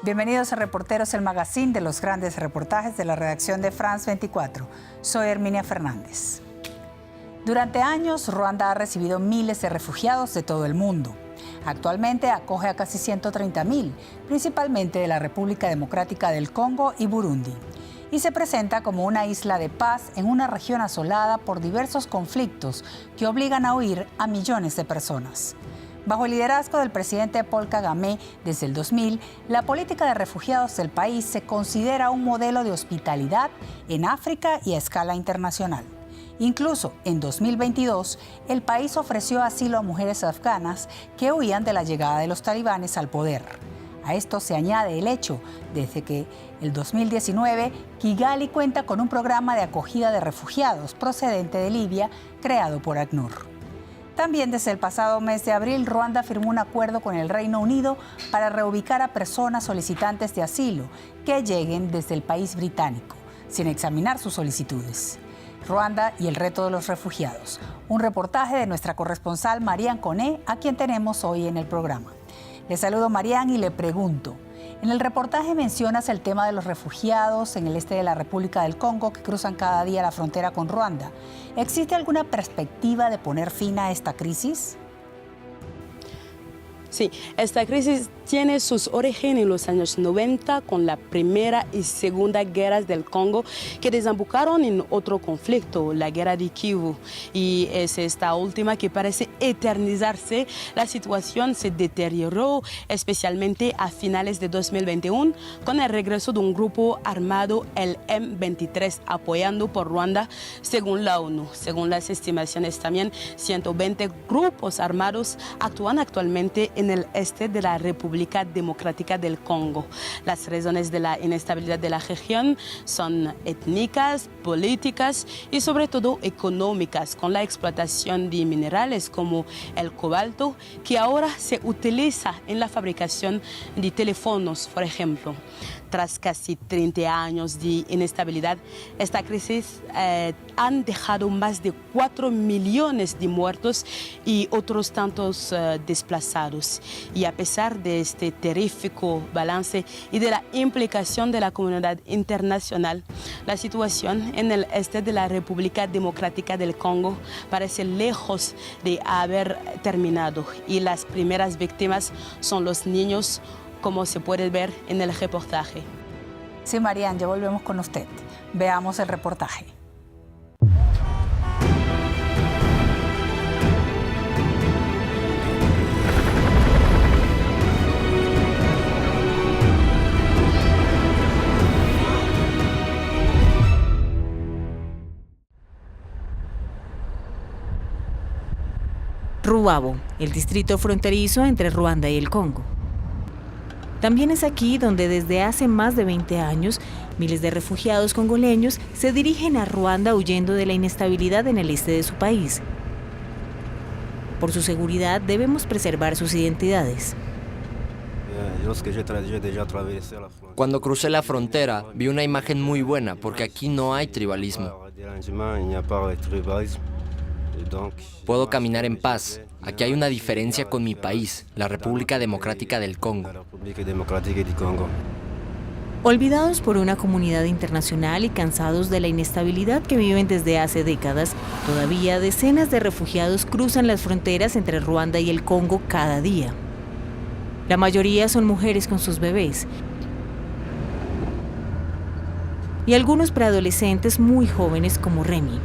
Bienvenidos a Reporteros, el magazine de los grandes reportajes de la redacción de France 24. Soy Herminia Fernández. Durante años, Ruanda ha recibido miles de refugiados de todo el mundo. Actualmente acoge a casi 130.000, principalmente de la República Democrática del Congo y Burundi, y se presenta como una isla de paz en una región asolada por diversos conflictos que obligan a huir a millones de personas. Bajo el liderazgo del presidente Paul Kagame, desde el 2000, la política de refugiados del país se considera un modelo de hospitalidad en África y a escala internacional. Incluso en 2022, el país ofreció asilo a mujeres afganas que huían de la llegada de los talibanes al poder. A esto se añade el hecho desde que el 2019 Kigali cuenta con un programa de acogida de refugiados procedente de Libia creado por ACNUR. También desde el pasado mes de abril, Ruanda firmó un acuerdo con el Reino Unido para reubicar a personas solicitantes de asilo que lleguen desde el país británico, sin examinar sus solicitudes. Ruanda y el reto de los refugiados. Un reportaje de nuestra corresponsal Marianne Coné, a quien tenemos hoy en el programa. Le saludo, Marianne, y le pregunto, en el reportaje mencionas el tema de los refugiados en el este de la República del Congo que cruzan cada día la frontera con Ruanda. ¿Existe alguna perspectiva de poner fin a esta crisis? Sí, esta crisis tiene sus orígenes en los años 90 con la Primera y Segunda Guerras del Congo que desembocaron en otro conflicto, la Guerra de Kivu. Y es esta última que parece eternizarse. La situación se deterioró especialmente a finales de 2021 con el regreso de un grupo armado, el M23, apoyando por Ruanda, según la ONU. Según las estimaciones también, 120 grupos armados actúan actualmente en el este de la República Democrática del Congo. Las razones de la inestabilidad de la región son étnicas, políticas y sobre todo económicas, con la explotación de minerales como el cobalto, que ahora se utiliza en la fabricación de teléfonos, por ejemplo. Tras casi 30 años de inestabilidad, esta crisis han dejado más de 4 millones de muertos y otros tantos desplazados. Y a pesar de este terrífico balance y de la implicación de la comunidad internacional, la situación en el este de la República Democrática del Congo parece lejos de haber terminado. Y las primeras víctimas son los niños, como se puede ver en el reportaje. Sí, Marianne, ya volvemos con usted. Veamos el reportaje. Ruabo, el distrito fronterizo entre Ruanda y el Congo. También es aquí donde desde hace más de 20 años, miles de refugiados congoleños se dirigen a Ruanda huyendo de la inestabilidad en el este de su país. Por su seguridad debemos preservar sus identidades. Cuando crucé la frontera, vi una imagen muy buena porque aquí no hay tribalismo. Puedo caminar en paz. Aquí hay una diferencia con mi país, la República Democrática del Congo. Olvidados por una comunidad internacional y cansados de la inestabilidad que viven desde hace décadas, todavía decenas de refugiados cruzan las fronteras entre Ruanda y el Congo cada día. La mayoría son mujeres con sus bebés y algunos preadolescentes muy jóvenes como Remy.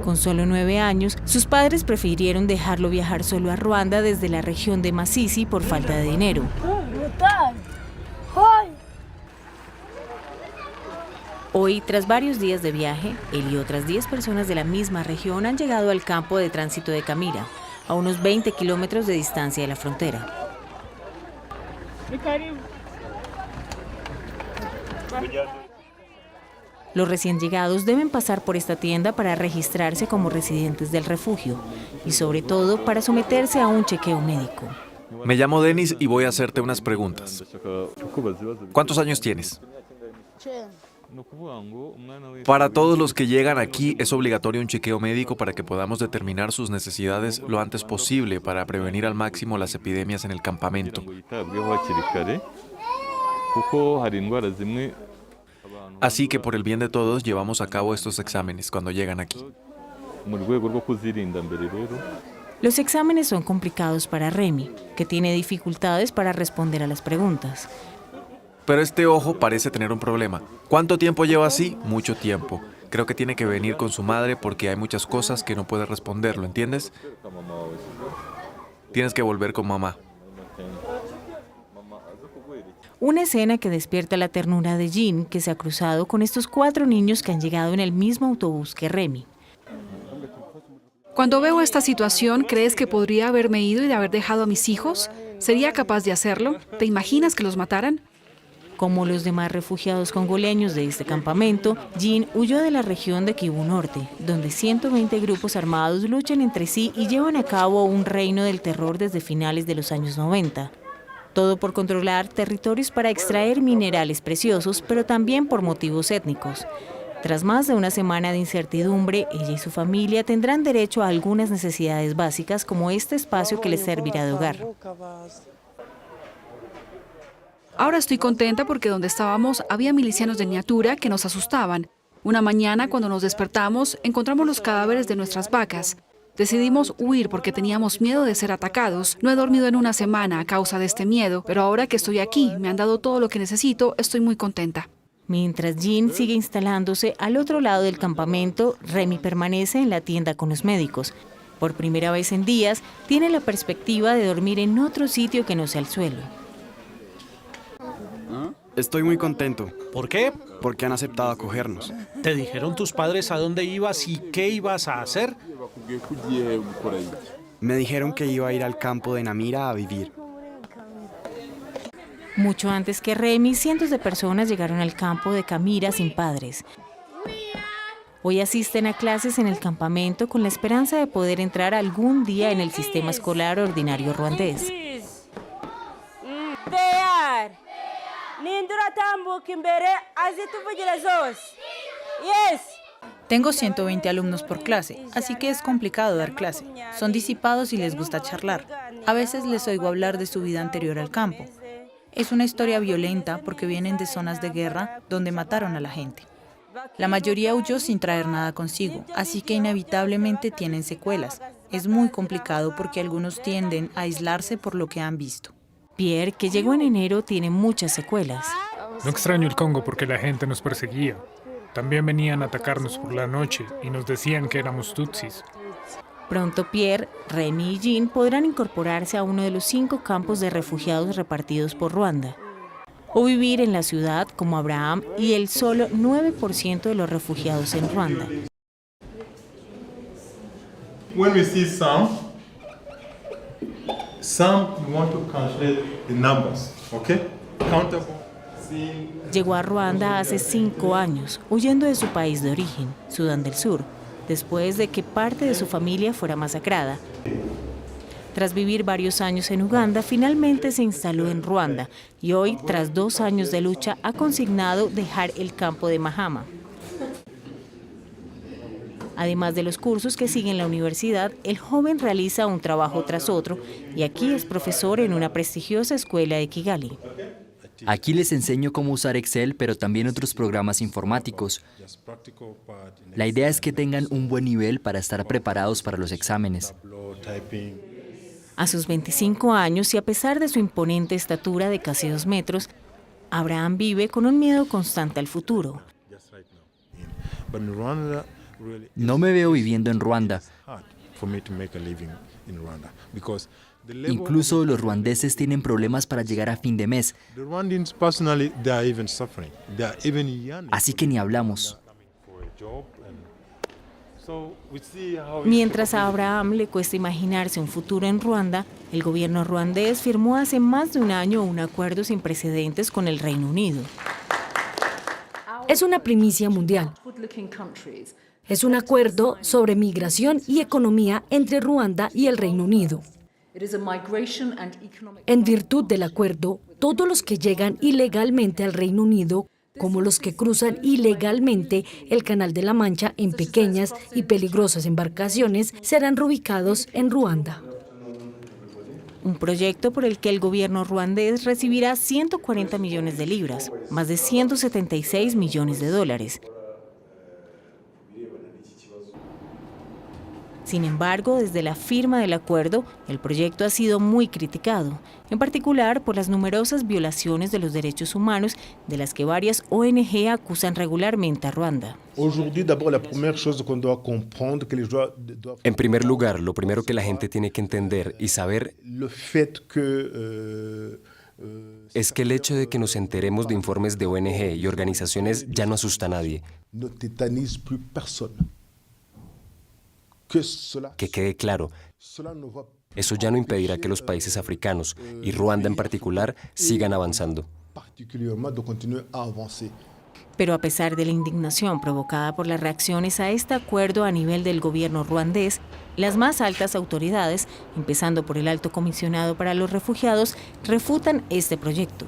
Con solo 9 años, sus padres prefirieron dejarlo viajar solo a Ruanda desde la región de Masisi por falta de dinero. Hoy, tras varios días de viaje, él y otras 10 personas de la misma región han llegado al campo de tránsito de Camira, a unos 20 kilómetros de distancia de la frontera. Los recién llegados deben pasar por esta tienda para registrarse como residentes del refugio y sobre todo para someterse a un chequeo médico. Me llamo Denis y voy a hacerte unas preguntas. ¿Cuántos años tienes? Para todos los que llegan aquí es obligatorio un chequeo médico para que podamos determinar sus necesidades lo antes posible para prevenir al máximo las epidemias en el campamento. Así que por el bien de todos llevamos a cabo estos exámenes cuando llegan aquí. Los exámenes son complicados para Remy, que tiene dificultades para responder a las preguntas. Pero este ojo parece tener un problema. ¿Cuánto tiempo lleva así? Mucho tiempo. Creo que tiene que venir con su madre porque hay muchas cosas que no puede responder, ¿lo entiendes? Tienes que volver con mamá. Una escena que despierta la ternura de Jean, que se ha cruzado con estos 4 niños que han llegado en el mismo autobús que Remy. Cuando veo esta situación, ¿crees que podría haberme ido y de haber dejado a mis hijos? ¿Sería capaz de hacerlo? ¿Te imaginas que los mataran? Como los demás refugiados congoleños de este campamento, Jean huyó de la región de Kivu Norte, donde 120 grupos armados luchan entre sí y llevan a cabo un reino del terror desde finales de los años 90. Todo por controlar territorios para extraer minerales preciosos, pero también por motivos étnicos. Tras más de una semana de incertidumbre, ella y su familia tendrán derecho a algunas necesidades básicas como este espacio que les servirá de hogar. Ahora estoy contenta porque donde estábamos había milicianos de Nyatura que nos asustaban. Una mañana, cuando nos despertamos, encontramos los cadáveres de nuestras vacas. Decidimos huir porque teníamos miedo de ser atacados. No he dormido en una semana a causa de este miedo, pero ahora que estoy aquí, me han dado todo lo que necesito, estoy muy contenta. Mientras Jean sigue instalándose al otro lado del campamento, Remy permanece en la tienda con los médicos. Por primera vez en días, tiene la perspectiva de dormir en otro sitio que no sea el suelo. Estoy muy contento. ¿Por qué? Porque han aceptado acogernos. ¿Te dijeron tus padres a dónde ibas y qué ibas a hacer? Me dijeron que iba a ir al campo de Namira a vivir. Mucho antes que Remy, cientos de personas llegaron al campo de Camira sin padres. Hoy asisten a clases en el campamento con la esperanza de poder entrar algún día en el sistema escolar ordinario ruandés. Tengo 120 alumnos por clase, así que es complicado dar clase. Son disipados y les gusta charlar. A veces les oigo hablar de su vida anterior al campo. Es una historia violenta porque vienen de zonas de guerra donde mataron a la gente. La mayoría huyó sin traer nada consigo, así que inevitablemente tienen secuelas. Es muy complicado porque algunos tienden a aislarse por lo que han visto. Pierre, que llegó en enero, tiene muchas secuelas. No extraño el Congo porque la gente nos perseguía. También venían a atacarnos por la noche y nos decían que éramos tutsis. Pronto Pierre, Remy y Jean podrán incorporarse a uno de los 5 campos de refugiados repartidos por Ruanda. O vivir en la ciudad como Abraham y el solo 9% de los refugiados en Ruanda. When we see some we want to calculate the numbers, okay? Countable. Llegó a Ruanda hace 5 años, huyendo de su país de origen, Sudán del Sur, después de que parte de su familia fuera masacrada. Tras vivir varios años en Uganda, finalmente se instaló en Ruanda y hoy, tras 2 años de lucha, ha consignado dejar el campo de Mahama. Además de los cursos que sigue en la universidad, el joven realiza un trabajo tras otro y aquí es profesor en una prestigiosa escuela de Kigali. Aquí les enseño cómo usar Excel, pero también otros programas informáticos. La idea es que tengan un buen nivel para estar preparados para los exámenes. A sus 25 años y a pesar de su imponente estatura de casi 2 metros, Abraham vive con un miedo constante al futuro. No me veo viviendo en Ruanda. Incluso los ruandeses tienen problemas para llegar a fin de mes. Así que ni hablamos. Mientras a Abraham le cuesta imaginarse un futuro en Ruanda, el gobierno ruandés firmó hace más de un año un acuerdo sin precedentes con el Reino Unido. Es una primicia mundial. Es un acuerdo sobre migración y economía entre Ruanda y el Reino Unido. En virtud del acuerdo, todos los que llegan ilegalmente al Reino Unido como los que cruzan ilegalmente el Canal de la Mancha en pequeñas y peligrosas embarcaciones, serán reubicados en Ruanda. Un proyecto por el que el gobierno ruandés recibirá 140 millones de libras, más de 176 millones de dólares. Sin embargo, desde la firma del acuerdo, el proyecto ha sido muy criticado, en particular por las numerosas violaciones de los derechos humanos de las que varias ONG acusan regularmente a Ruanda. En primer lugar, lo primero que la gente tiene que entender y saber es que el hecho de que nos enteremos de informes de ONG y organizaciones ya no asusta a nadie. Que quede claro, eso ya no impedirá que los países africanos, y Ruanda en particular, sigan avanzando. Pero a pesar de la indignación provocada por las reacciones a este acuerdo a nivel del gobierno ruandés, las más altas autoridades, empezando por el Alto Comisionado para los Refugiados, refutan este proyecto.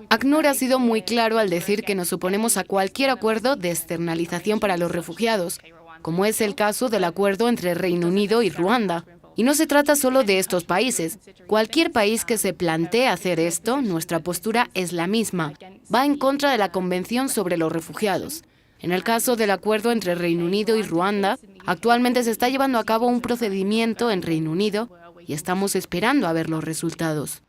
ACNUR ha sido muy claro al decir que nos oponemos a cualquier acuerdo de externalización para los refugiados, como es el caso del acuerdo entre Reino Unido y Ruanda. Y no se trata solo de estos países. Cualquier país que se plantee hacer esto, nuestra postura es la misma. Va en contra de la Convención sobre los Refugiados. En el caso del acuerdo entre Reino Unido y Ruanda, actualmente se está llevando a cabo un procedimiento en Reino Unido y estamos esperando a ver los resultados.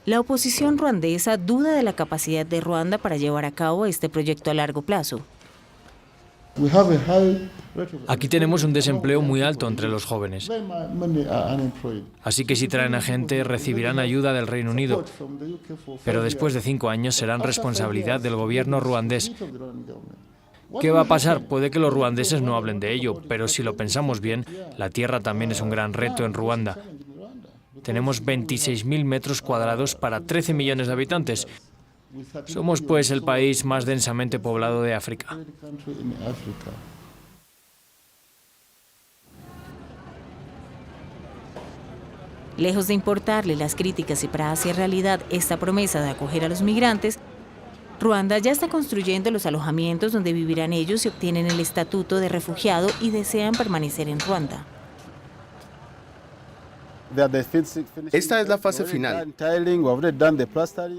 La oposición ruandesa duda de la capacidad de Ruanda para llevar a cabo este proyecto a largo plazo. Aquí tenemos un desempleo muy alto entre los jóvenes. Así que si traen a gente, recibirán ayuda del Reino Unido. Pero después de 5 años serán responsabilidad del gobierno ruandés. ¿Qué va a pasar? Puede que los ruandeses no hablen de ello, pero si lo pensamos bien, la tierra también es un gran reto en Ruanda. Tenemos 26.000 metros cuadrados para 13 millones de habitantes. Somos, pues, el país más densamente poblado de África. Lejos de importarle las críticas y para hacer realidad esta promesa de acoger a los migrantes, Ruanda ya está construyendo los alojamientos donde vivirán ellos y obtienen el estatuto de refugiado y desean permanecer en Ruanda. Esta es la fase final.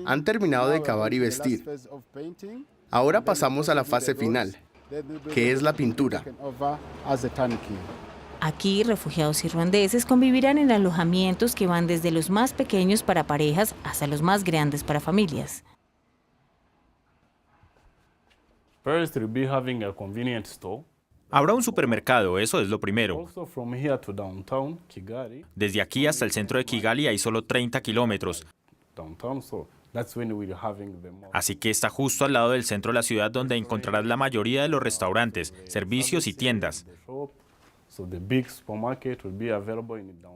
Han terminado de cavar y vestir. Ahora pasamos a la fase final, que es la pintura. Aquí, refugiados y ruandeses convivirán en alojamientos que van desde los más pequeños para parejas hasta los más grandes para familias. Habrá un supermercado, eso es lo primero. Desde aquí hasta el centro de Kigali hay solo 30 kilómetros. Así que está justo al lado del centro de la ciudad donde encontrarás la mayoría de los restaurantes, servicios y tiendas.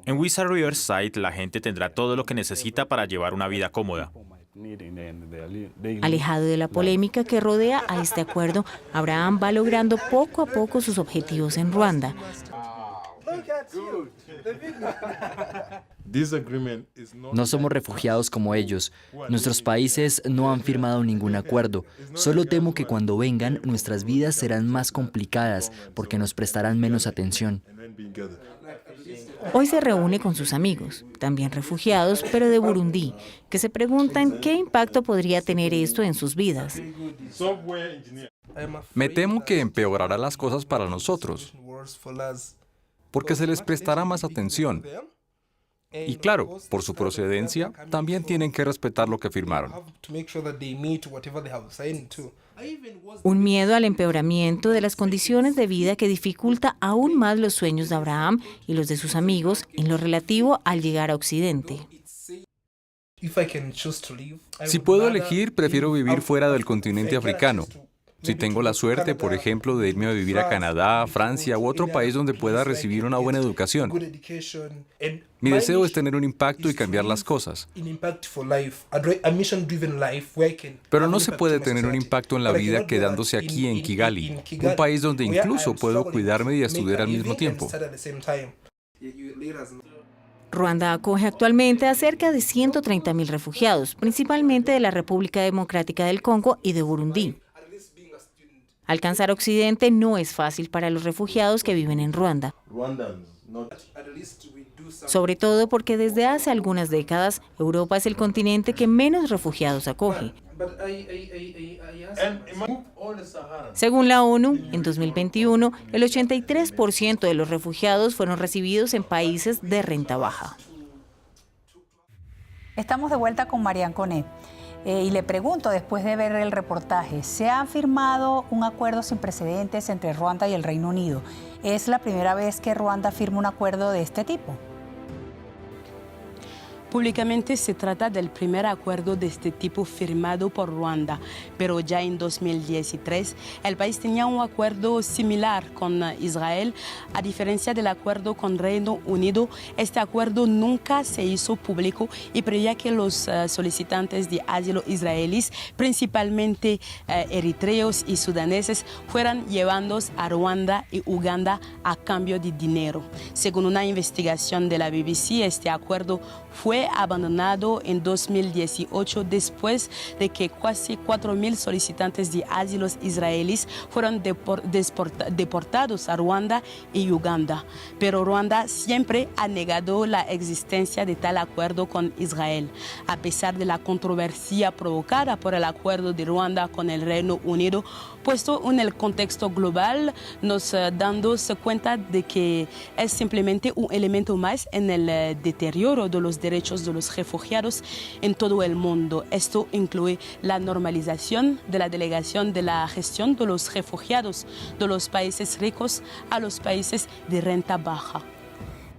En Wisa Riverside la gente tendrá todo lo que necesita para llevar una vida cómoda. Alejado de la polémica que rodea a este acuerdo, Abraham va logrando poco a poco sus objetivos en Ruanda. No somos refugiados como ellos. Nuestros países no han firmado ningún acuerdo. Solo temo que cuando vengan, nuestras vidas serán más complicadas porque nos prestarán menos atención. Hoy se reúne con sus amigos, también refugiados, pero de Burundi, que se preguntan qué impacto podría tener esto en sus vidas. Me temo que empeorará las cosas para nosotros, porque se les prestará más atención. Y claro, por su procedencia, también tienen que respetar lo que firmaron. Un miedo al empeoramiento de las condiciones de vida que dificulta aún más los sueños de Abraham y los de sus amigos en lo relativo al llegar a Occidente. Si puedo elegir, prefiero vivir fuera del continente africano. Si tengo la suerte, por ejemplo, de irme a vivir a Canadá, Francia u otro país donde pueda recibir una buena educación. Mi deseo es tener un impacto y cambiar las cosas. Pero no se puede tener un impacto en la vida quedándose aquí en Kigali, un país donde incluso puedo cuidarme y estudiar al mismo tiempo. Ruanda acoge actualmente a cerca de 130.000 refugiados, principalmente de la República Democrática del Congo y de Burundi. Alcanzar Occidente no es fácil para los refugiados que viven en Ruanda, sobre todo porque desde hace algunas décadas Europa es el continente que menos refugiados acoge. Según la ONU, en 2021, el 83% de los refugiados fueron recibidos en países de renta baja. Estamos de vuelta con Marianne Conet. Y le pregunto, después de ver el reportaje, ¿se ha firmado un acuerdo sin precedentes entre Ruanda y el Reino Unido? ¿Es la primera vez que Ruanda firma un acuerdo de este tipo? Públicamente se trata del primer acuerdo de este tipo firmado por Ruanda, pero ya en 2013 el país tenía un acuerdo similar con Israel. A diferencia del acuerdo con Reino Unido, este acuerdo nunca se hizo público y preveía que los solicitantes de asilo israelíes, principalmente eritreos y sudaneses, fueran llevados a Ruanda y Uganda a cambio de dinero. Según una investigación de la BBC, este acuerdo fue abandonado en 2018 después de que casi 4.000 solicitantes de asilo israelíes fueron deportados a Ruanda y Uganda. Pero Ruanda siempre ha negado la existencia de tal acuerdo con Israel. A pesar de la controversia provocada por el acuerdo de Ruanda con el Reino Unido, puesto en el contexto global, nos damos cuenta de que es simplemente un elemento más en el deterioro de los derechos de los refugiados en todo el mundo. Esto incluye la normalización de la delegación de la gestión de los refugiados de los países ricos a los países de renta baja.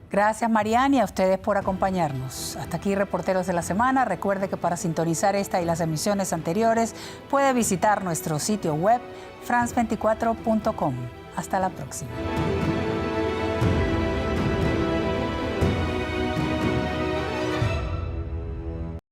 Gracias, Marianne, y a ustedes por acompañarnos. Hasta aquí Reporteros de la Semana. Recuerde que para sintonizar esta y las emisiones anteriores puede visitar nuestro sitio web france24.com. Hasta la próxima.